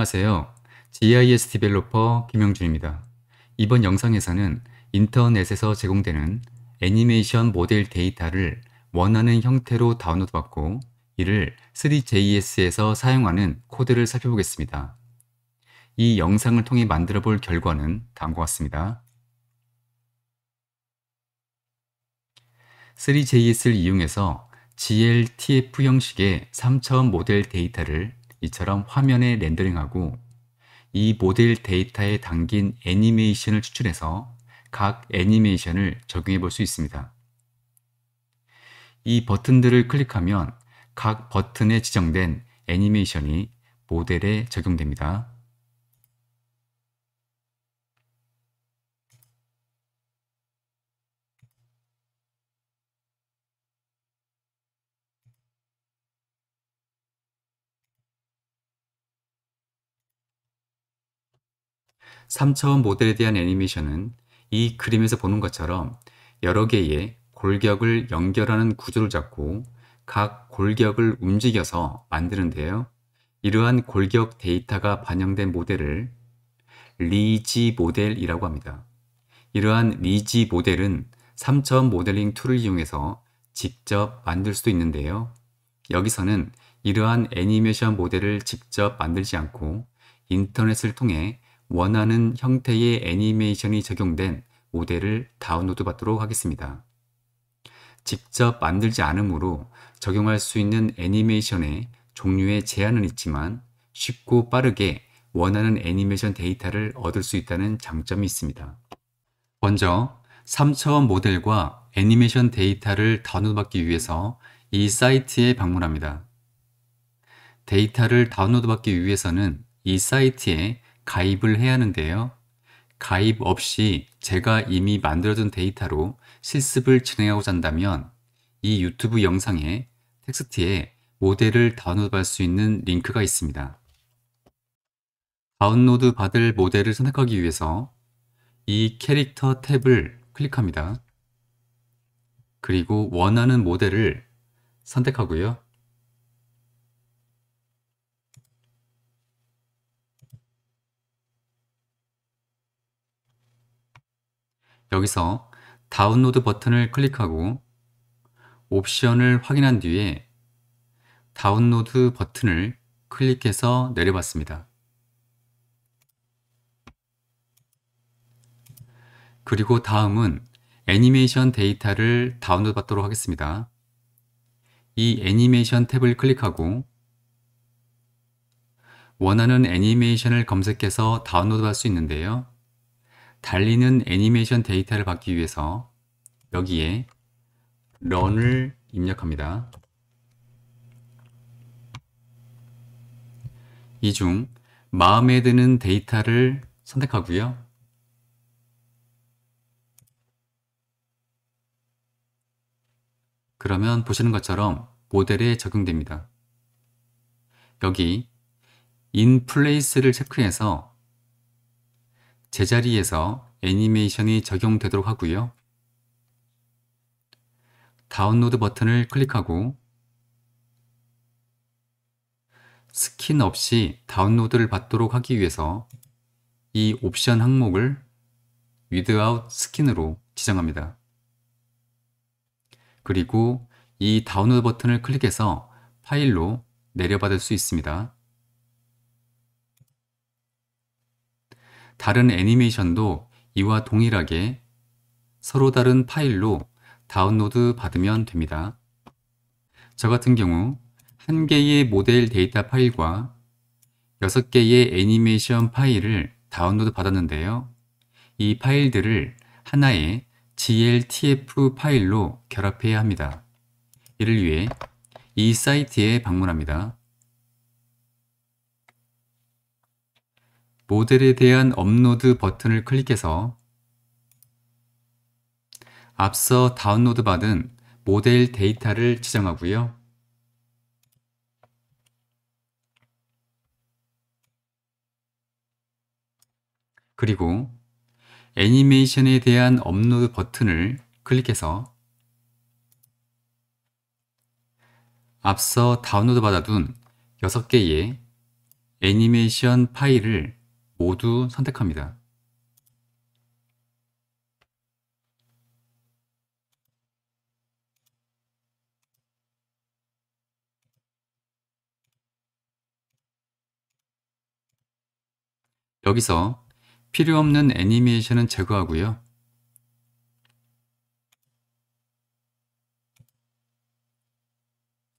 안녕하세요. GIS 디벨로퍼 김영준입니다. 이번 영상에서는 인터넷에서 제공되는 애니메이션 모델 데이터를 원하는 형태로 다운로드받고 이를 3JS에서 사용하는 코드를 살펴보겠습니다. 이 영상을 통해 만들어 볼 결과는 다음과 같습니다. 3JS를 이용해서 GLTF 형식의 3차원 모델 데이터를 이처럼 화면에 렌더링하고 이 모델 데이터에 담긴 애니메이션을 추출해서 각 애니메이션을 적용해 볼 수 있습니다. 이 버튼들을 클릭하면 각 버튼에 지정된 애니메이션이 모델에 적용됩니다. (3차원) 모델에 대한 애니메이션은 이 그림에서 보는 것처럼 여러 개의 골격을 연결하는 구조를 잡고 각 골격을 움직여서 만드는데요. 이러한 골격 데이터가 반영된 모델을 리지 모델이라고 합니다. 이러한 리지 모델은 3차원 모델링 툴을 이용해서 직접 만들 수도 있는데요. 여기서는 이러한 애니메이션 모델을 직접 만들지 않고 인터넷을 통해 원하는 형태의 애니메이션이 적용된 모델을 다운로드 받도록 하겠습니다. 직접 만들지 않으므로 적용할 수 있는 애니메이션의 종류에 제한은 있지만 쉽고 빠르게 원하는 애니메이션 데이터를 얻을 수 있다는 장점이 있습니다. 먼저 3차원 모델과 애니메이션 데이터를 다운로드 받기 위해서 이 사이트에 방문합니다. 데이터를 다운로드 받기 위해서는 이 사이트에 가입을 해야 하는데요. 가입 없이 제가 이미 만들어둔 데이터로 실습을 진행하고자 한다면 이 유튜브 영상의 텍스트에 모델을 다운로드 받을 수 있는 링크가 있습니다. 다운로드 받을 모델을 선택하기 위해서 이 캐릭터 탭을 클릭합니다. 그리고 원하는 모델을 선택하고요. 여기서 다운로드 버튼을 클릭하고 옵션을 확인한 뒤에 다운로드 버튼을 클릭해서 내려봤습니다. 그리고 다음은 애니메이션 데이터를 다운로드 받도록 하겠습니다. 이 애니메이션 탭을 클릭하고 원하는 애니메이션을 검색해서 다운로드 할 수 있는데요. 달리는 애니메이션 데이터를 받기 위해서 여기에 run을 입력합니다. 이 중 마음에 드는 데이터를 선택하고요. 그러면 보시는 것처럼 모델에 적용됩니다. 여기 In Place를 체크해서 제자리에서 애니메이션이 적용되도록 하고요. 다운로드 버튼을 클릭하고 스킨 없이 다운로드를 받도록 하기 위해서 이 옵션 항목을 Without Skin으로 지정합니다. 그리고 이 다운로드 버튼을 클릭해서 파일로 내려받을 수 있습니다. 다른 애니메이션도 이와 동일하게 서로 다른 파일로 다운로드 받으면 됩니다. 저 같은 경우 1개의 모델 데이터 파일과 6개의 애니메이션 파일을 다운로드 받았는데요. 이 파일들을 하나의 GLTF 파일로 결합해야 합니다. 이를 위해 이 사이트에 방문합니다. 모델에 대한 업로드 버튼을 클릭해서 앞서 다운로드 받은 모델 데이터를 지정하고요. 그리고 애니메이션에 대한 업로드 버튼을 클릭해서 앞서 다운로드 받아둔 6개의 애니메이션 파일을 모두 선택합니다. 여기서 필요 없는 애니메이션은 제거하고요.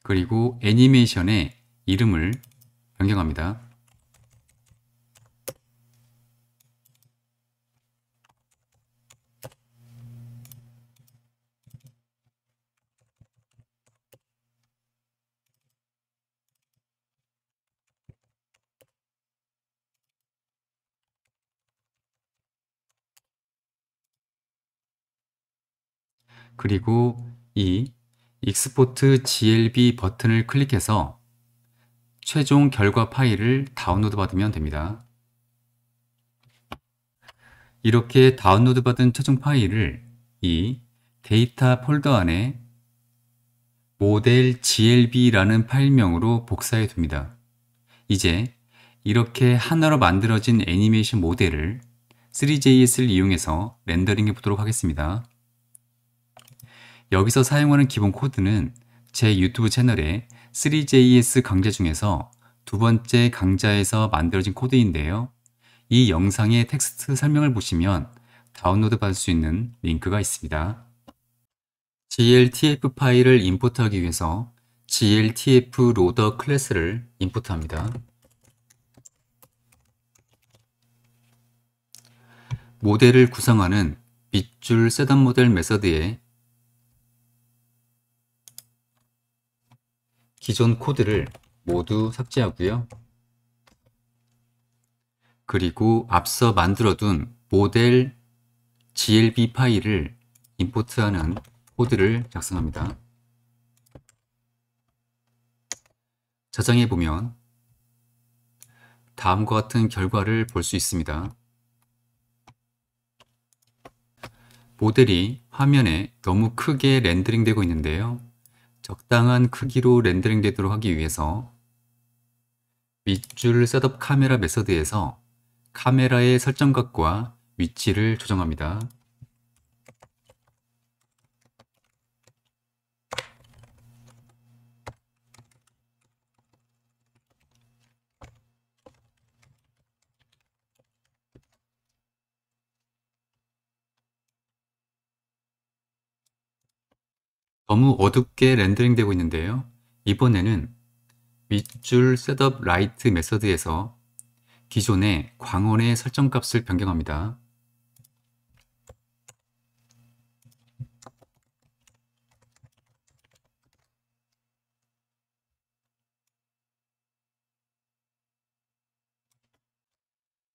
그리고 애니메이션의 이름을 변경합니다. 그리고 이 익스포트 GLB 버튼을 클릭해서 최종 결과 파일을 다운로드 받으면 됩니다. 이렇게 다운로드 받은 최종 파일을 이 데이터 폴더 안에 모델 GLB라는 파일명으로 복사해 둡니다. 이제 이렇게 하나로 만들어진 애니메이션 모델을 3JS를 이용해서 렌더링해 보도록 하겠습니다. 여기서 사용하는 기본 코드는 제 유튜브 채널에 3JS 강좌 중에서 두 번째 강좌에서 만들어진 코드인데요. 이 영상의 텍스트 설명을 보시면 다운로드 받을 수 있는 링크가 있습니다. GLTF 파일을 임포트하기 위해서 GLTF 로더 클래스를 임포트합니다. 모델을 구성하는 밑줄 셋업 모델 메서드에 기존 코드를 모두 삭제하고요. 그리고 앞서 만들어둔 모델 GLB 파일을 임포트하는 코드를 작성합니다. 저장해 보면 다음과 같은 결과를 볼 수 있습니다. 모델이 화면에 너무 크게 렌더링 되고 있는데요. 적당한 크기로 렌더링 되도록 하기 위해서 밑줄 셋업 카메라 메서드에서 카메라의 설정값과 위치를 조정합니다. 너무 어둡게 렌더링 되고 있는데요. 이번에는 밑줄 셋업 라이트 메서드에서 기존의 광원의 설정값을 변경합니다.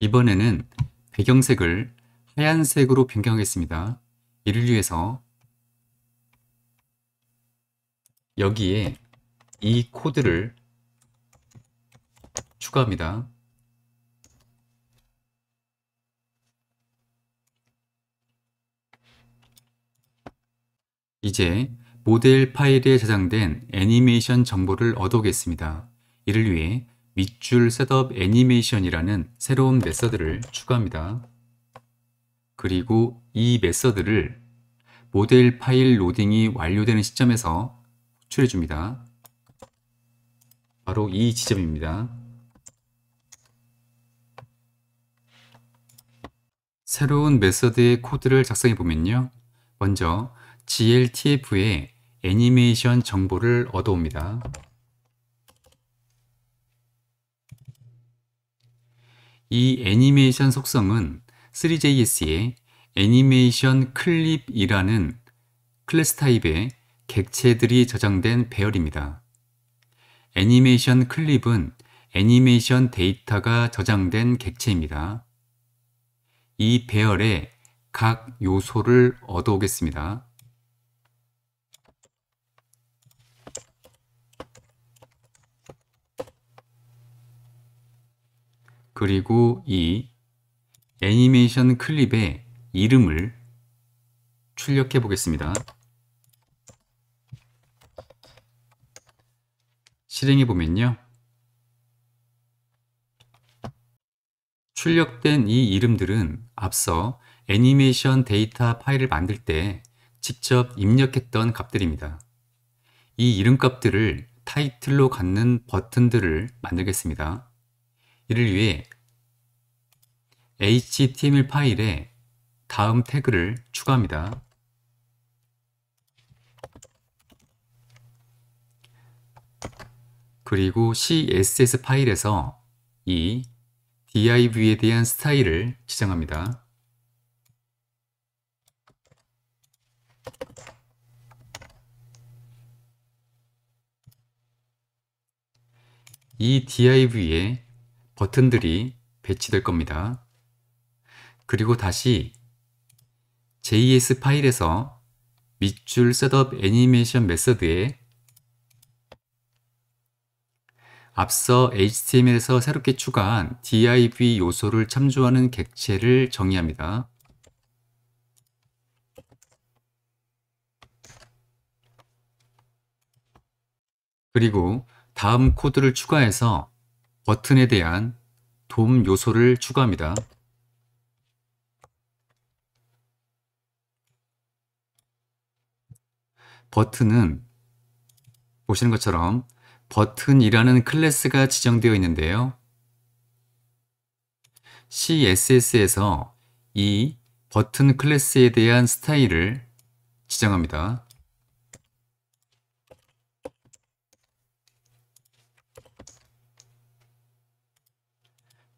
이번에는 배경색을 하얀색으로 변경하겠습니다. 이를 위해서 여기에 이 코드를 추가합니다. 이제 모델 파일에 저장된 애니메이션 정보를 얻어오겠습니다. 이를 위해 밑줄 셋업 애니메이션이라는 새로운 메서드를 추가합니다. 그리고 이 메서드를 모델 파일 로딩이 완료되는 시점에서 호출해 줍니다. 바로 이 지점입니다. 새로운 메서드의 코드를 작성해 보면요. 먼저 GLTF의 애니메이션 정보를 얻어옵니다. 이 애니메이션 속성은 3JS의 애니메이션 클립이라는 클래스 타입의 객체들이 저장된 배열입니다. 애니메이션 클립은 애니메이션 데이터가 저장된 객체입니다. 이 배열의 각 요소를 얻어오겠습니다. 그리고 이 애니메이션 클립의 이름을 출력해 보겠습니다. 실행해 보면요. 출력된 이 이름들은 앞서 애니메이션 데이터 파일을 만들 때 직접 입력했던 값들입니다. 이 이름값들을 타이틀로 갖는 버튼들을 만들겠습니다. 이를 위해 HTML 파일에 다음 태그를 추가합니다. 그리고 CSS 파일에서 이 div에 대한 스타일을 지정합니다. 이 div에 버튼들이 배치될 겁니다. 그리고 다시 JS 파일에서 밑줄 셋업 애니메이션 메서드에 앞서 HTML에서 새롭게 추가한 div 요소를 참조하는 객체를 정의합니다. 그리고 다음 코드를 추가해서 버튼에 대한 돔 요소를 추가합니다. 버튼은 보시는 것처럼 버튼이라는 클래스가 지정되어 있는데요. CSS에서 이 버튼 클래스에 대한 스타일을 지정합니다.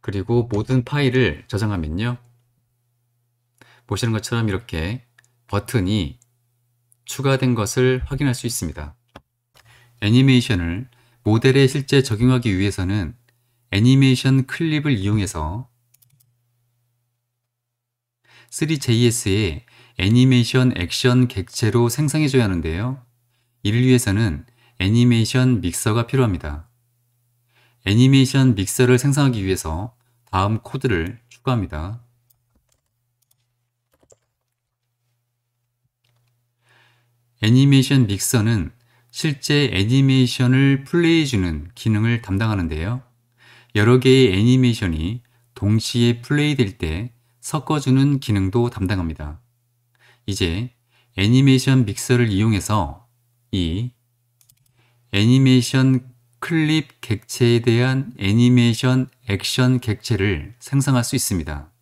그리고 모든 파일을 저장하면요. 보시는 것처럼 이렇게 버튼이 추가된 것을 확인할 수 있습니다. 애니메이션을 모델에 실제 적용하기 위해서는 애니메이션 클립을 이용해서 3JS의 애니메이션 액션 객체로 생성해줘야 하는데요. 이를 위해서는 애니메이션 믹서가 필요합니다. 애니메이션 믹서를 생성하기 위해서 다음 코드를 추가합니다. 애니메이션 믹서는 실제 애니메이션을 플레이해주는 기능을 담당하는데요. 여러 개의 애니메이션이 동시에 플레이될 때 섞어주는 기능도 담당합니다. 이제 애니메이션 믹서를 이용해서 이 애니메이션 클립 객체에 대한 애니메이션 액션 객체를 생성할 수 있습니다.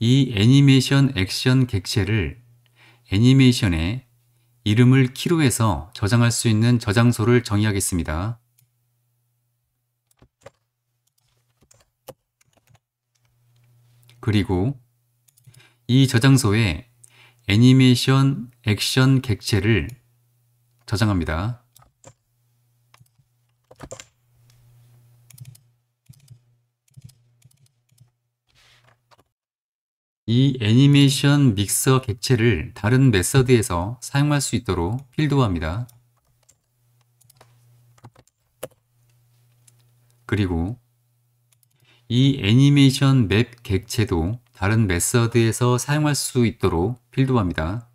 이 애니메이션 액션 객체를 애니메이션에 이름을 키로 해서 저장할 수 있는 저장소를 정의하겠습니다. 그리고 이 저장소에 애니메이션 액션 객체를 저장합니다. 이 애니메이션 믹서 객체를 다른 메서드에서 사용할 수 있도록 필드화합니다. 그리고 이 애니메이션 맵 객체도 다른 메서드에서 사용할 수 있도록 필드화합니다.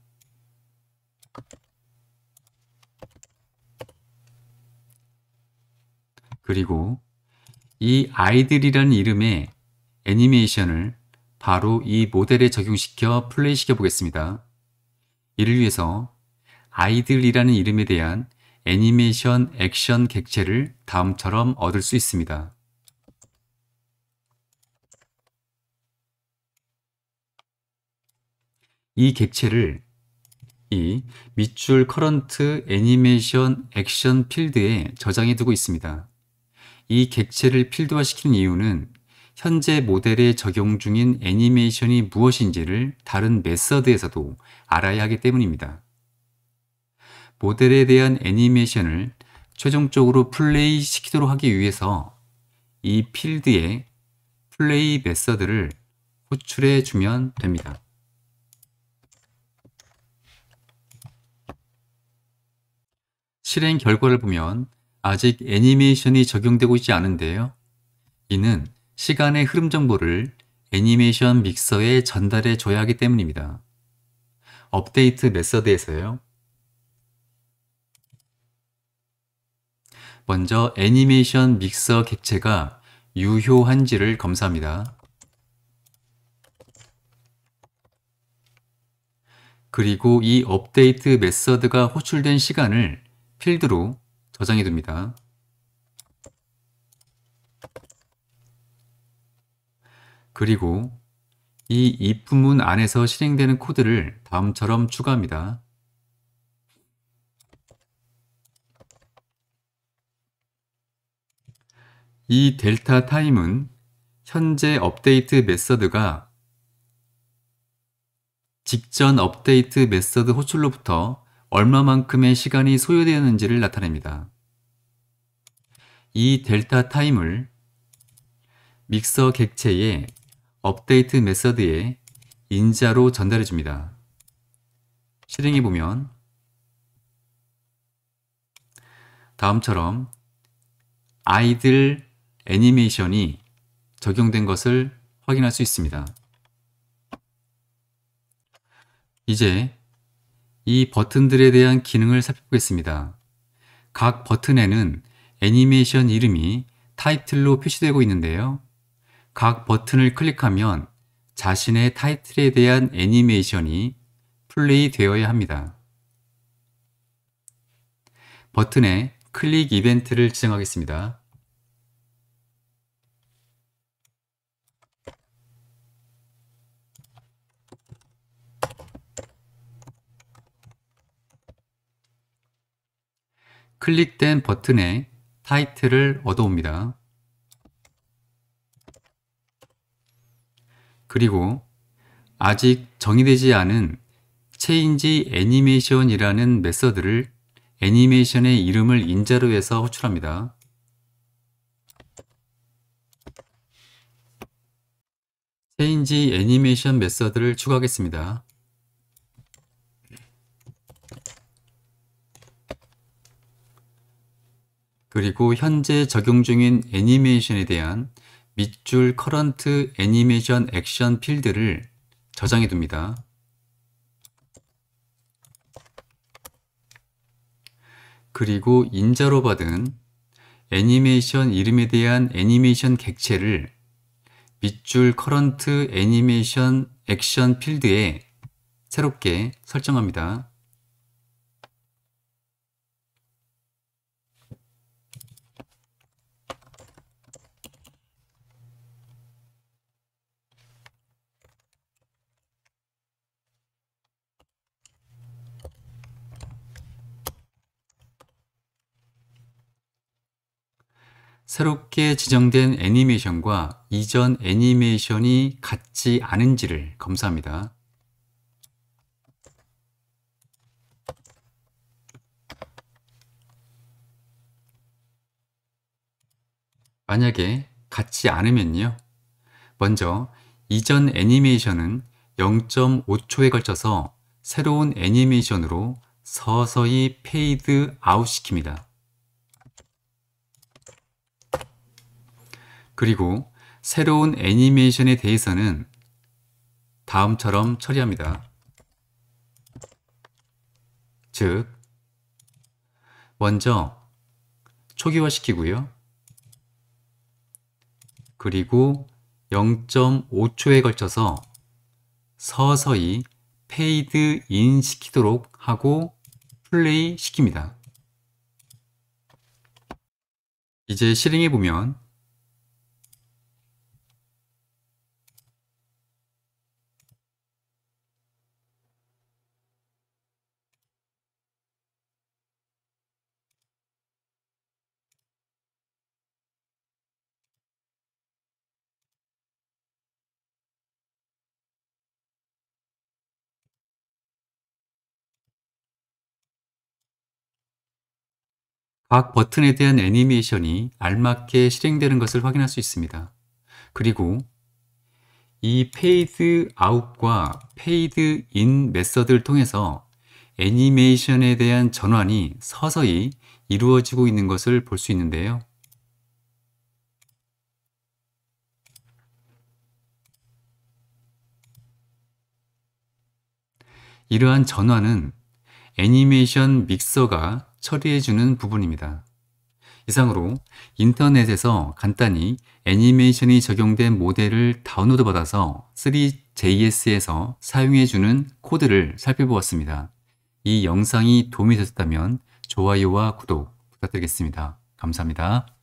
그리고 이 아이들이라는 이름의 애니메이션을 바로 이 모델에 적용시켜 플레이시켜 보겠습니다. 이를 위해서 아이들이라는 이름에 대한 애니메이션 액션 객체를 다음처럼 얻을 수 있습니다. 이 객체를 이 밑줄 커런트 애니메이션 액션 필드에 저장해 두고 있습니다. 이 객체를 필드화시키는 이유는 현재 모델에 적용 중인 애니메이션이 무엇인지를 다른 메서드에서도 알아야 하기 때문입니다. 모델에 대한 애니메이션을 최종적으로 플레이 시키도록 하기 위해서 이 필드에 플레이 메서드를 호출해 주면 됩니다. 실행 결과를 보면 아직 애니메이션이 적용되고 있지 않은데요. 이는 시간의 흐름 정보를 애니메이션 믹서에 전달해 줘야 하기 때문입니다. 업데이트 메서드에서요. 먼저 애니메이션 믹서 객체가 유효한지를 검사합니다. 그리고 이 업데이트 메서드가 호출된 시간을 필드로 저장해 둡니다. 그리고 이 if문 안에서 실행되는 코드를 다음처럼 추가합니다. 이 델타 타임은 현재 업데이트 메서드가 직전 업데이트 메서드 호출로부터 얼마만큼의 시간이 소요되었는지를 나타냅니다. 이 델타 타임을 믹서 객체의 업데이트 메서드에 인자로 전달해 줍니다. 실행해 보면 다음처럼 아이들 애니메이션이 적용된 것을 확인할 수 있습니다. 이제 이 버튼들에 대한 기능을 살펴보겠습니다. 각 버튼에는 애니메이션 이름이 타이틀로 표시되고 있는데요. 각 버튼을 클릭하면 자신의 타이틀에 대한 애니메이션이 플레이 되어야 합니다. 버튼에 클릭 이벤트를 지정하겠습니다. 클릭된 버튼에 타이틀을 얻어옵니다. 그리고 아직 정의되지 않은 체인지 애니메이션이라는 메서드를 애니메이션의 이름을 인자로 해서 호출합니다. 체인지 애니메이션 메서드를 추가하겠습니다. 그리고 현재 적용 중인 애니메이션에 대한 밑줄 커런트 애니메이션 액션 필드를 저장해 둡니다. 그리고 인자로 받은 애니메이션 이름에 대한 애니메이션 객체를 밑줄 커런트 애니메이션 액션 필드에 새롭게 설정합니다. 새롭게 지정된 애니메이션과 이전 애니메이션이 같지 않은지를 검사합니다. 만약에 같지 않으면요. 먼저 이전 애니메이션은 0.5초에 걸쳐서 새로운 애니메이션으로 서서히 페이드 아웃 시킵니다. 그리고 새로운 애니메이션에 대해서는 다음처럼 처리합니다. 즉, 먼저 초기화 시키고요. 그리고 0.5초에 걸쳐서 서서히 페이드 인 시키도록 하고 플레이 시킵니다. 이제 실행해 보면 각 버튼에 대한 애니메이션이 알맞게 실행되는 것을 확인할 수 있습니다. 그리고 이 페이드 아웃과 페이드 인 메서드를 통해서 애니메이션에 대한 전환이 서서히 이루어지고 있는 것을 볼 수 있는데요. 이러한 전환은 애니메이션 믹서가 처리해주는 부분입니다. 이상으로 인터넷에서 간단히 애니메이션이 적용된 모델을 다운로드 받아서 3JS에서 사용해주는 코드를 살펴보았습니다. 이 영상이 도움이 되셨다면 좋아요와 구독 부탁드리겠습니다. 감사합니다.